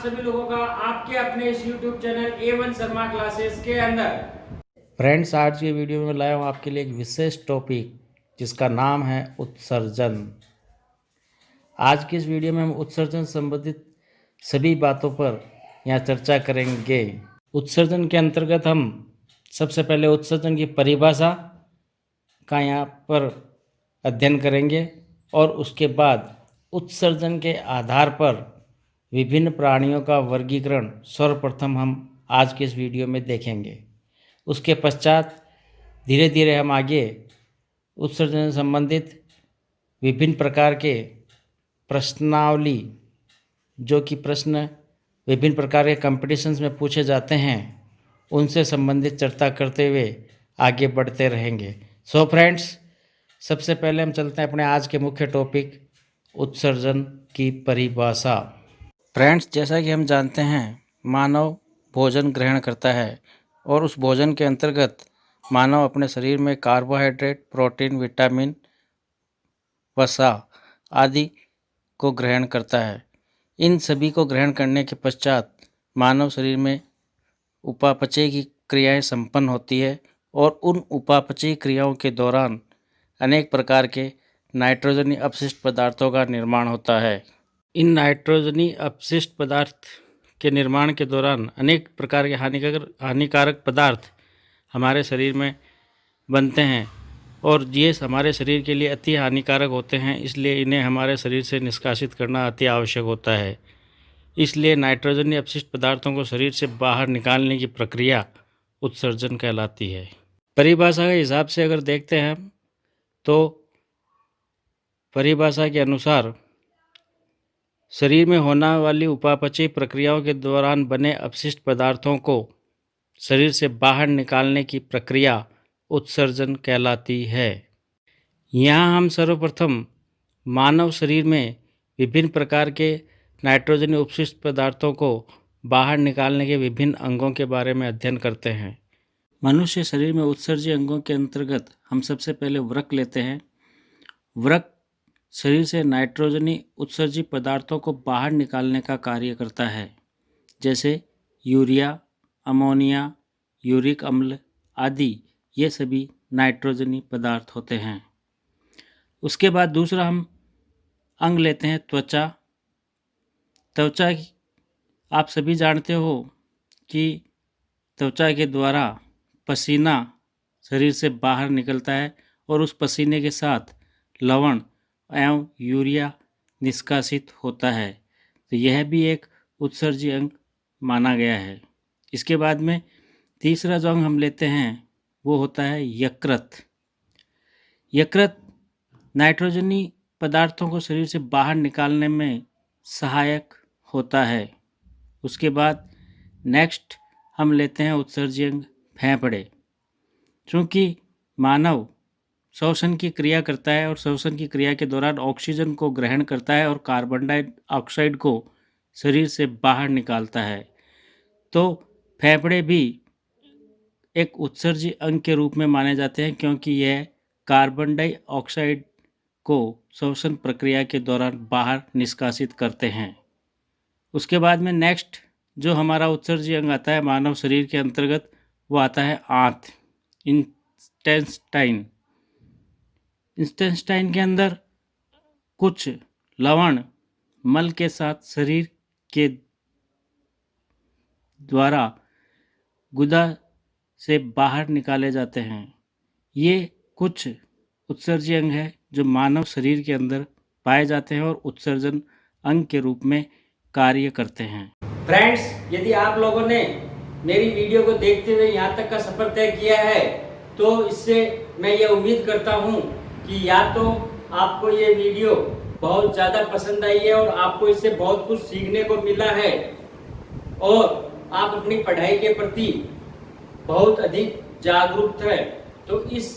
सभी लोगों का आपके अपने इस YouTube channel A1 Sharma classes के अंदर। फ्रेंड्स, आज की वीडियो में लाया हूँ आपके लिए एक विशेष टॉपिक जिसका नाम है उत्सर्जन। आज की इस वीडियो में हम उत्सर्जन संबंधित सभी बातों पर यहाँ चर्चा करेंगे। उत्सर्जन के अंतर्गत हम सबसे पहले उत्सर्जन की परिभाषा का यहाँ पर अध्ययन करेंगे और उसके बाद उत्सर्जन के आधार पर विभिन्न प्राणियों का वर्गीकरण सर्वप्रथम हम आज के इस वीडियो में देखेंगे। उसके पश्चात धीरे धीरे हम आगे उत्सर्जन से संबंधित विभिन्न प्रकार के प्रश्नावली, जो कि प्रश्न विभिन्न प्रकार के कंपटीशंस में पूछे जाते हैं, उनसे संबंधित चर्चा करते हुए आगे बढ़ते रहेंगे। सो फ्रेंड्स, सबसे पहले हम चलते हैं अपने आज के मुख्य टॉपिक उत्सर्जन की परिभाषा। फ्रेंड्स, जैसा कि हम जानते हैं, मानव भोजन ग्रहण करता है और उस भोजन के अंतर्गत मानव अपने शरीर में कार्बोहाइड्रेट, प्रोटीन, विटामिन, वसा आदि को ग्रहण करता है। इन सभी को ग्रहण करने के पश्चात मानव शरीर में उपापचय की क्रियाएं संपन्न होती है और उन उपापचयी क्रियाओं के दौरान अनेक प्रकार के नाइट्रोजनी अपशिष्ट पदार्थों का निर्माण होता है। इन नाइट्रोजनी अपशिष्ट पदार्थ के निर्माण के दौरान अनेक प्रकार के हानिकारक पदार्थ हमारे शरीर में बनते हैं और ये हमारे शरीर के लिए अति हानिकारक होते हैं, इसलिए इन्हें हमारे शरीर से निष्कासित करना अति आवश्यक होता है। इसलिए नाइट्रोजनी अपशिष्ट पदार्थों को शरीर से बाहर निकालने की प्रक्रिया उत्सर्जन कहलाती है। परिभाषा के हिसाब से अगर देखते हैं तो परिभाषा के अनुसार शरीर में होने वाली उपापचयी प्रक्रियाओं के दौरान बने अपशिष्ट पदार्थों को शरीर से बाहर निकालने की प्रक्रिया उत्सर्जन कहलाती है। यहाँ हम सर्वप्रथम मानव शरीर में विभिन्न प्रकार के नाइट्रोजनी अपशिष्ट पदार्थों को बाहर निकालने के विभिन्न अंगों के बारे में अध्ययन करते हैं। मनुष्य शरीर में उत्सर्जी अंगों के अंतर्गत हम सबसे पहले वृक्क लेते हैं। वृक्क शरीर से नाइट्रोजनी उत्सर्जी पदार्थों को बाहर निकालने का कार्य करता है, जैसे यूरिया, अमोनिया, यूरिक अम्ल आदि। ये सभी नाइट्रोजनी पदार्थ होते हैं। उसके बाद दूसरा हम अंग लेते हैं त्वचा। त्वचा आप सभी जानते हो कि त्वचा के द्वारा पसीना शरीर से बाहर निकलता है और उस पसीने के साथ लवण एवं यूरिया निष्कासित होता है, तो यह भी एक उत्सर्जी अंग माना गया है। इसके बाद में तीसरा जो अंग हम लेते हैं वो होता है यकृत। यकृत नाइट्रोजनी पदार्थों को शरीर से बाहर निकालने में सहायक होता है। उसके बाद नेक्स्ट हम लेते हैं उत्सर्जी अंग फेफड़े। चूँकि मानव श्वसन की क्रिया करता है और श्वसन की क्रिया के दौरान ऑक्सीजन को ग्रहण करता है और कार्बन डाइऑक्साइड को शरीर से बाहर निकालता है, तो फेफड़े भी एक उत्सर्जी अंग के रूप में माने जाते हैं, क्योंकि यह कार्बन डाइऑक्साइड को श्वसन प्रक्रिया के दौरान बाहर निष्कासित करते हैं। उसके बाद में नेक्स्ट जो हमारा उत्सर्जी अंग आता है मानव शरीर के अंतर्गत, वो आता है आंत, इंटेस्टाइन। इंटेस्टाइन के अंदर कुछ लवण मल के साथ शरीर के द्वारा गुदा से बाहर निकाले जाते हैं। ये कुछ उत्सर्जी अंग है जो मानव शरीर के अंदर पाए जाते हैं और उत्सर्जन अंग के रूप में कार्य करते हैं। फ्रेंड्स, यदि आप लोगों ने मेरी वीडियो को देखते हुए यहाँ तक का सफर तय किया है, तो इससे मैं ये उम्मीद करता हूँ कि या तो आपको ये वीडियो बहुत ज़्यादा पसंद आई है और आपको इससे बहुत कुछ सीखने को मिला है और आप अपनी पढ़ाई के प्रति बहुत अधिक जागरूक है। तो इस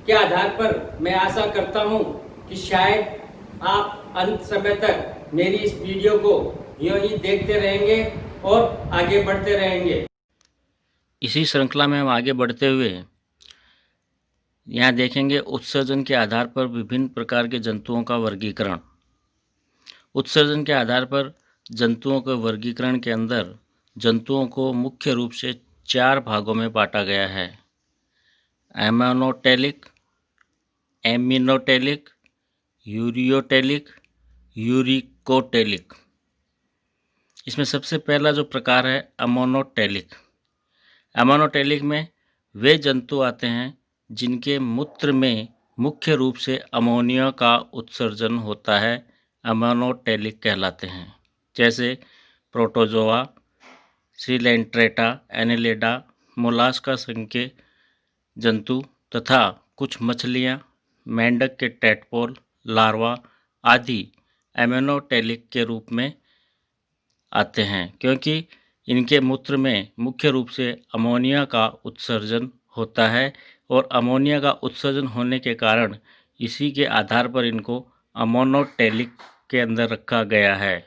के आधार पर मैं आशा करता हूँ कि शायद आप अंत समय तक मेरी इस वीडियो को यूं ही देखते रहेंगे और आगे बढ़ते रहेंगे। इसी श्रृंखला में हम आगे बढ़ते हुए यहाँ देखेंगे उत्सर्जन के आधार पर विभिन्न प्रकार के जंतुओं का वर्गीकरण। उत्सर्जन के आधार पर जंतुओं के वर्गीकरण के अंदर जंतुओं को मुख्य रूप से 4 भागों में बांटा गया है: एमोनोटेलिक, एमिनोटेलिक, यूरियोटेलिक, यूरिकोटेलिक। इसमें सबसे पहला जो प्रकार है अमोनोटेलिक। अमोनोटेलिक में वे जंतु आते हैं जिनके मूत्र में मुख्य रूप से अमोनिया का उत्सर्जन होता है, अमोनोटेलिक कहलाते हैं। जैसे प्रोटोजोआ, सिलेंट्रेटा, एनेलिडा, मोलास्का संघ के जंतु तथा कुछ मछलियाँ, मेंढक के टैडपोल, लार्वा आदि एमोनोटेलिक के रूप में आते हैं, क्योंकि इनके मूत्र में मुख्य रूप से अमोनिया का उत्सर्जन होता है और अमोनिया का उत्सर्जन होने के कारण इसी के आधार पर इनको अमोनोटेलिक के अंदर रखा गया है।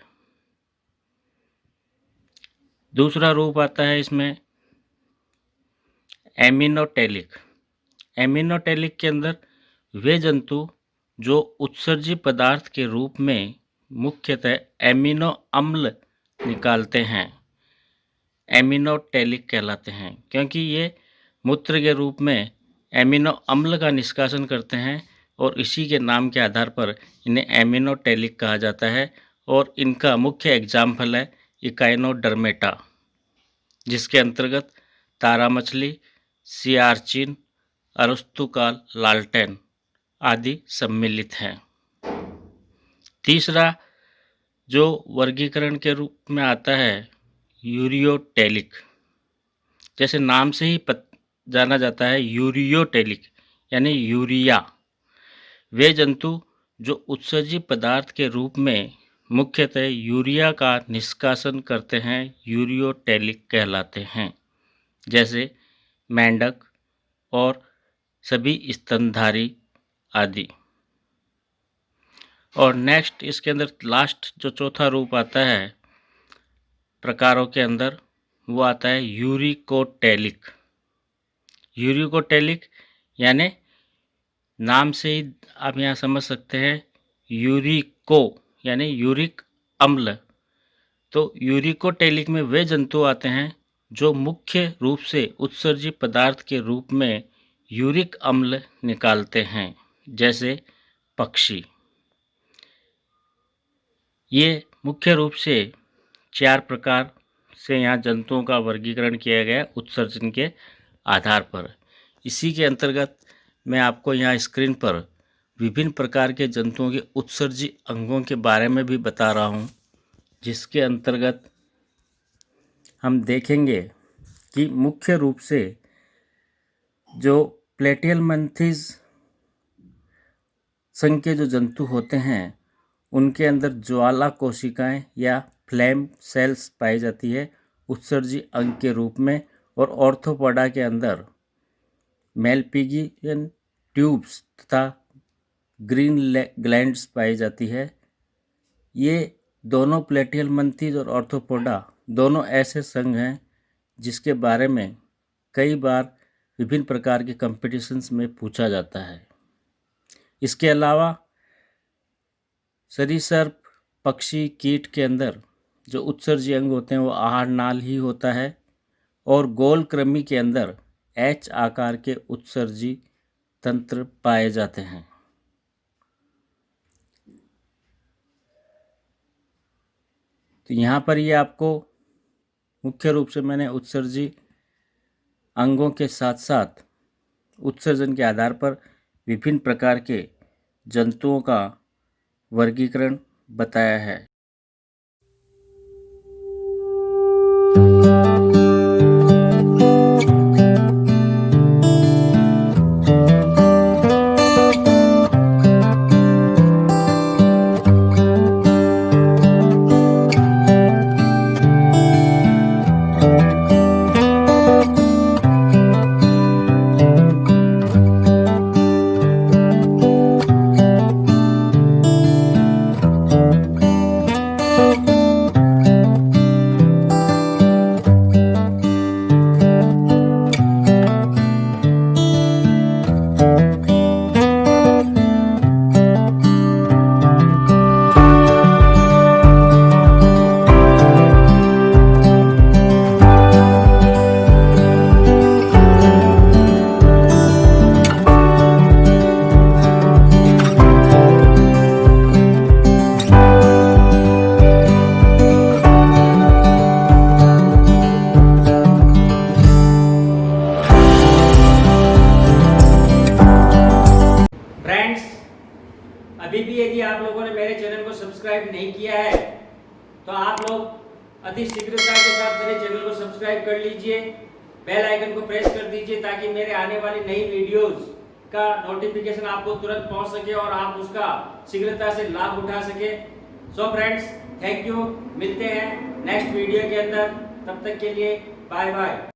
दूसरा रूप आता है इसमें एमिनोटेलिक। एमिनोटेलिक के अंदर वे जंतु जो उत्सर्जी पदार्थ के रूप में मुख्यतः एमिनो अम्ल निकालते हैं, एमिनोटेलिक कहलाते हैं, क्योंकि ये मूत्र के रूप में एमिनो अम्ल का निष्कासन करते हैं और इसी के नाम के आधार पर इन्हें एमिनोटेलिक कहा जाता है। और इनका मुख्य एग्जाम्पल है इकाइनोडर्मेटा, जिसके अंतर्गत तारा मछली, सियारचिन, अरस्तुकाल, लालटेन आदि सम्मिलित हैं। तीसरा जो वर्गीकरण के रूप में आता है यूरियोटेलिक। जैसे नाम से ही जाना जाता है यूरियोटेलिक यानी यूरिया। वे जंतु जो उत्सर्जी पदार्थ के रूप में मुख्यतः यूरिया का निष्कासन करते हैं, यूरियोटेलिक कहलाते हैं। जैसे मेंढक और सभी स्तनधारी आदि। और नेक्स्ट इसके अंदर लास्ट जो चौथा रूप आता है प्रकारों के अंदर, वो आता है यूरिकोटेलिक। यूरिकोटेलिक यानी नाम से ही आप यहाँ समझ सकते हैं, यूरिको यानी यूरिक अम्ल। तो यूरिकोटेलिक में वे जंतु आते हैं जो मुख्य रूप से उत्सर्जी पदार्थ के रूप में यूरिक अम्ल निकालते हैं, जैसे पक्षी। ये मुख्य रूप से 4 प्रकार से यहाँ जंतुओं का वर्गीकरण किया गया उत्सर्जन के आधार पर। इसी के अंतर्गत मैं आपको यहाँ स्क्रीन पर विभिन्न प्रकार के जंतुओं के उत्सर्जी अंगों के बारे में भी बता रहा हूँ, जिसके अंतर्गत हम देखेंगे कि मुख्य रूप से जो प्लेटियलमंथीज संघ के जो जंतु होते हैं उनके अंदर ज्वाला कोशिकाएं या फ्लेम सेल्स पाई जाती है उत्सर्जी अंग के रूप में। और ऑर्थोपोडा के अंदर मेलपिगियन ट्यूब्स तथा ग्रीन ग्लैंड्स पाई जाती है। ये दोनों प्लेटियलमंथीज और ऑर्थोपोडा दोनों ऐसे संघ हैं जिसके बारे में कई बार विभिन्न प्रकार के कॉम्पिटिशन्स में पूछा जाता है। इसके अलावा सरीसृप, पक्षी, कीट के अंदर जो उत्सर्जी अंग होते हैं वो आहार नाल ही होता है। और गोल कृमि के अंदर एच आकार के उत्सर्जी तंत्र पाए जाते हैं। तो यहाँ पर ये आपको मुख्य रूप से मैंने उत्सर्जी अंगों के साथ साथ उत्सर्जन के आधार पर विभिन्न प्रकार के जंतुओं का वर्गीकरण बताया है। सब्सक्राइब नहीं किया है तो आप लोग अति शीघ्रता के साथ मेरे चैनल को सब्सक्राइब कर लीजिए, बेल आइकन को प्रेस कर दीजिए ताकि मेरे आने वाली नई वीडियोस का नोटिफिकेशन आपको तुरंत पहुंच सके और आप उसका शीघ्रता से लाभ उठा सके। सो फ्रेंड्स, थैंक यू, मिलते हैं नेक्स्ट वीडियो के अंदर, तब तक के लिए बाय बाय।